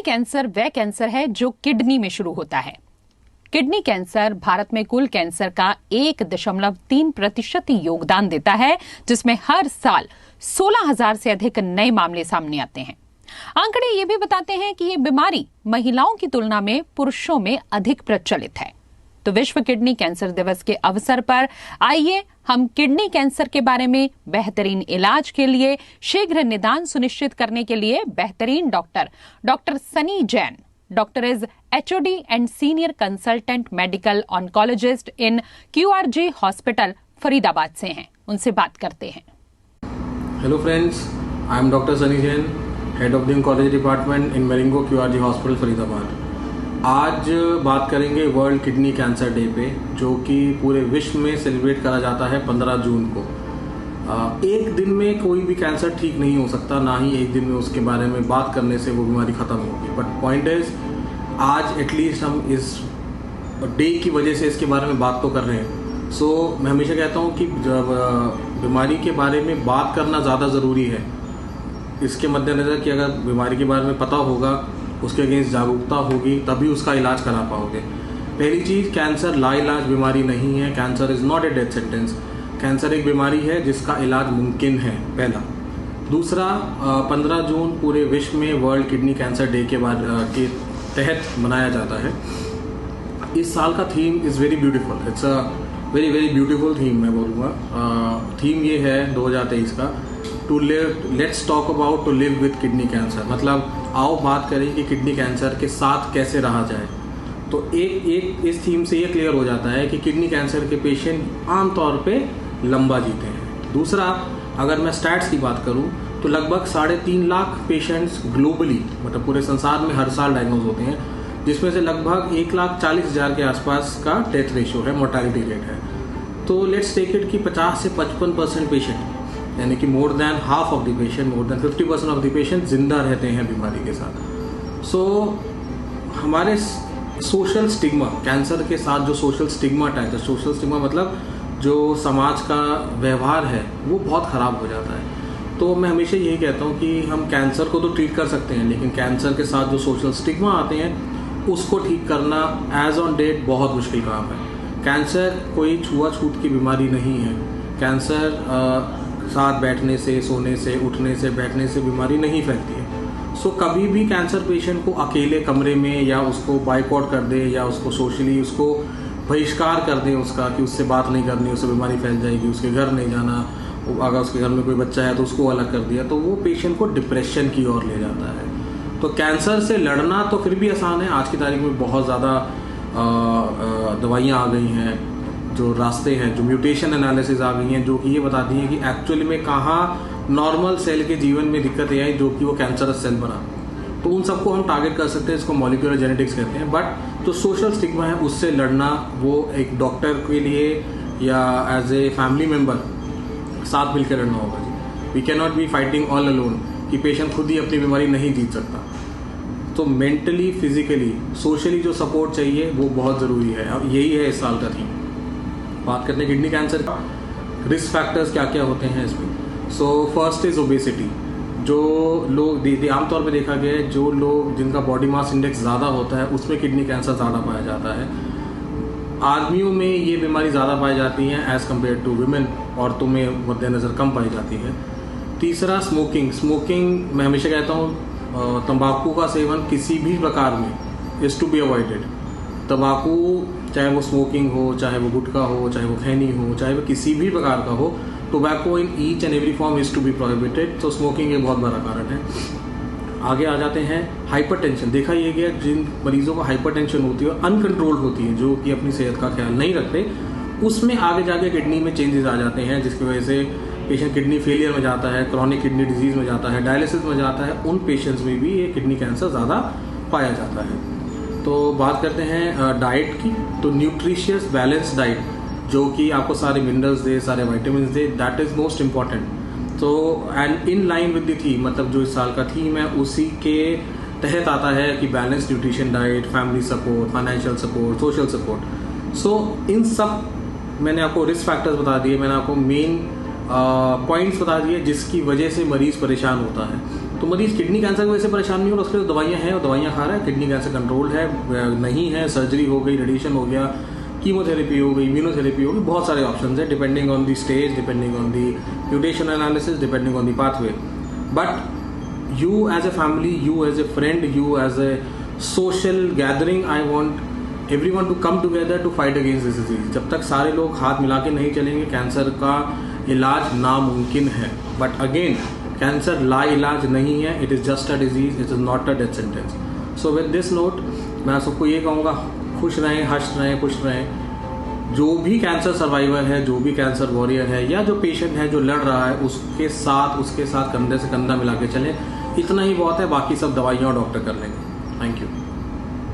Cancer वह cancer है जो किडनी में शुरू होता है। किडनी कैंसर भारत में कुल कैंसर का 1.3% ही योगदान देता है, जिसमें हर साल 16,000 से अधिक नए मामले सामने आते हैं। आंकड़े ये भी बताते हैं कि ये बीमारी महिलाओं की तुलना में पुरुषों में अधिक प्रचलित है। तो विश्व किडनी कैंसर दिवस के अवसर पर आइए हम किडनी कैंसर के बारे में, बेहतरीन इलाज के लिए, शीघ्र निदान सुनिश्चित करने के लिए बेहतरीन doctor Sunny Jain, doctor is HOD and senior consultant medical oncologist in QRG hospital Faridabad से हैं। उनसे बात करते हैं। Hello friends, I am doctor Sunny Jain, head of the oncology department in Marengo QRG hospital Faridabad. आज बात करेंगे वर्ल्ड किडनी कैंसर डे पे, जो कि पूरे विश्व में सेलिब्रेट करा जाता है 15 जून को। एक दिन में कोई भी कैंसर ठीक नहीं हो सकता, ना ही एक दिन में उसके बारे में बात करने से वो बीमारी ख़त्म होगी। बट पॉइंट इज, आज एटलीस्ट हम इस डे की वजह से इसके बारे में बात तो कर रहे हैं। सो मैं हमेशा कहता हूँ कि जब बीमारी के बारे में बात करना ज़्यादा ज़रूरी है। इसके मद्देनज़र कि अगर बीमारी के बारे में पता होगा, उसके अगेंस्ट जागरूकता होगी, तभी उसका इलाज करा पाओगे। पहली चीज़, कैंसर लाइलाज बीमारी नहीं है। Cancer is not a death sentence. Cancer एक बीमारी है जिसका इलाज मुमकिन है, पहला। दूसरा, 15 जून पूरे विश्व में वर्ल्ड किडनी कैंसर डे के तहत मनाया जाता है। इस साल का theme is very beautiful. It's a very very beautiful theme, मैं बोलूँगा। थीम ये है 2023 का, to live, let's talk about to live with kidney cancer. मतलब आओ बात करें कि किडनी कैंसर के साथ कैसे रहा जाए। तो एक इस थीम से ये क्लियर हो जाता है कि किडनी कैंसर के पेशेंट आमतौर पे लंबा जीते हैं। दूसरा, अगर मैं स्टैट्स की बात करूं तो लगभग 3.5 लाख पेशेंट्स ग्लोबली, मतलब पूरे संसार में हर साल डायग्नोज होते हैं, जिसमें से लगभग 1,40,000 के आसपास का डेथ रेशियो है, मोर्टालिटी रेट है। तो लेट्स टेक इट कि 50 से 55% पेशेंट, यानी कि more than half of the patient, more than 50% of the patient जिंदा रहते हैं बीमारी के साथ। सो हमारे सोशल स्टिग्मा, कैंसर के साथ जो सोशल स्टिग्मा टाइप है, सोशल स्टिग्मा मतलब जो समाज का व्यवहार है, वो बहुत ख़राब हो जाता है। तो मैं हमेशा यही कहता हूँ कि हम कैंसर को तो ट्रीट कर सकते हैं, लेकिन कैंसर के साथ जो सोशल स्टिग्मा आते हैं उसको ठीक करना एज ऑन डेट बहुत मुश्किल काम है। कैंसर कोई छुआछूत की बीमारी नहीं है। कैंसर साथ बैठने से, सोने से, उठने से, बैठने से बीमारी नहीं फैलती है। सो कभी भी कैंसर पेशेंट को अकेले कमरे में या उसको बाइकआउट कर दे या उसको सोशली उसको बहिष्कार कर दें उसका, कि उससे बात नहीं करनी, उससे बीमारी फैल जाएगी, उसके घर नहीं जाना, अगर उसके घर में कोई बच्चा है तो उसको अलग कर दिया, तो वो पेशेंट को डिप्रेशन की ओर ले जाता है। तो कैंसर से लड़ना तो फिर भी आसान है। आज की तारीख में बहुत ज़्यादा दवाइयाँ आ गई हैं, जो रास्ते हैं, जो म्यूटेशन एनालिसिस आ गई हैं, जो कि ये बताती हैं कि एक्चुअली में कहाँ नॉर्मल सेल के जीवन में दिक्कतें आई जो कि वो कैंसरस सेल बना। तो उन सबको हम टारगेट कर सकते हैं, इसको मॉलिक्यूलर जेनेटिक्स कहते हैं। बट जो सोशल स्टिग्मा है उससे लड़ना, वो एक डॉक्टर के लिए या एज ए फैमिली मेम्बर साथ मिलकर लड़ना होगा जी। We can not be fighting all alone, कि पेशेंट खुद ही अपनी बीमारी नहीं जीत सकता। तो मेंटली, फिजिकली, सोशली जो सपोर्ट चाहिए वो बहुत ज़रूरी है। अब यही है इस साल का थीम। बात करते हैं किडनी कैंसर का, रिस्क फैक्टर्स क्या क्या होते हैं इसमें। So first is obesity. जो लोग आमतौर पे देखा गया है, जो लोग जिनका बॉडी मास इंडेक्स ज़्यादा होता है उसमें किडनी कैंसर ज़्यादा पाया जाता है। आदमियों में ये बीमारी ज़्यादा पाई जाती है एज़ कम्पेयर टू विमेन, औरतों में मद्देनज़र कम पाई जाती है। तीसरा, स्मोकिंग मैं हमेशा कहता हूँ तंबाकू का सेवन किसी भी प्रकार में इज़ टू बी अवॉइडेड। तंबाकू, चाहे वो स्मोकिंग हो, चाहे वो गुटखा हो, चाहे वो खैनी हो, चाहे वो किसी भी प्रकार का हो, tobacco in each and every form is to be prohibited. तो स्मोकिंग एक बहुत बड़ा कारण है। आगे आ जाते हैं हाइपरटेंशन। देखा यह गया जिन मरीजों को हाइपरटेंशन होती है, अनकंट्रोल्ड होती है, जो कि अपनी सेहत का ख्याल नहीं रखते, उसमें आगे जाके किडनी में चेंजेस आ जाते हैं, जिसकी वजह से पेशेंट किडनी फेलियर में जाता है, क्रॉनिक किडनी डिजीज़ में जाता है, डायलिसिस में जाता है। उन पेशेंट्स में भी ये किडनी कैंसर ज़्यादा पाया जाता है। तो बात करते हैं डाइट की। तो न्यूट्रिशियस बैलेंस डाइट, जो कि आपको सारे मिनरल्स दे, सारे विटामिन दे, दैट इज़ मोस्ट इम्पॉर्टेंट। तो and in line with the theme, मतलब जो इस साल का थीम है उसी के तहत आता है कि balance nutrition diet, family support, financial support, social support. So इन सब मैंने आपको रिस्क फैक्टर्स बता दिए, मैंने आपको मेन पॉइंट्स बता दिए जिसकी वजह से मरीज़ परेशान होता है। तो मरीज किडनी कैंसर की वजह से परेशान नहीं हो रहा, उसके लिए दवाइयाँ हैं और दवाइयाँ खा रहा है, किडनी कैंसर कंट्रोल है, नहीं है, सर्जरी हो गई, रेडिएशन हो गया, कीमोथेरेपी हो गई, इम्यूनोथेरेपी हो गई, बहुत सारे ऑप्शंस है depending on the stage, depending on the mutation analysis, depending on the pathway. But you as a family, you as a friend, you as a social gathering, I want everyone to come together to fight against this disease. जब तक सारे लोग हाथ मिला के नहीं चलेंगे, cancer का इलाज नामुमकिन है. बट अगेन, कैंसर लाइलाज नहीं है, it is just a disease, it is not a death sentence. So with this note मैं सबको ये कहूँगा, खुश रहें, हंस रहें, खुश रहें. जो भी कैंसर सर्वाइवर है, जो भी कैंसर वॉरियर है, या जो पेशेंट है जो लड़ रहा है, उसके साथ कंधे से कंधा मिला के चलें. इतना ही बहुत है, बाकी सब दवाइयाँ और डॉक्टर कर लेंगे. Thank you.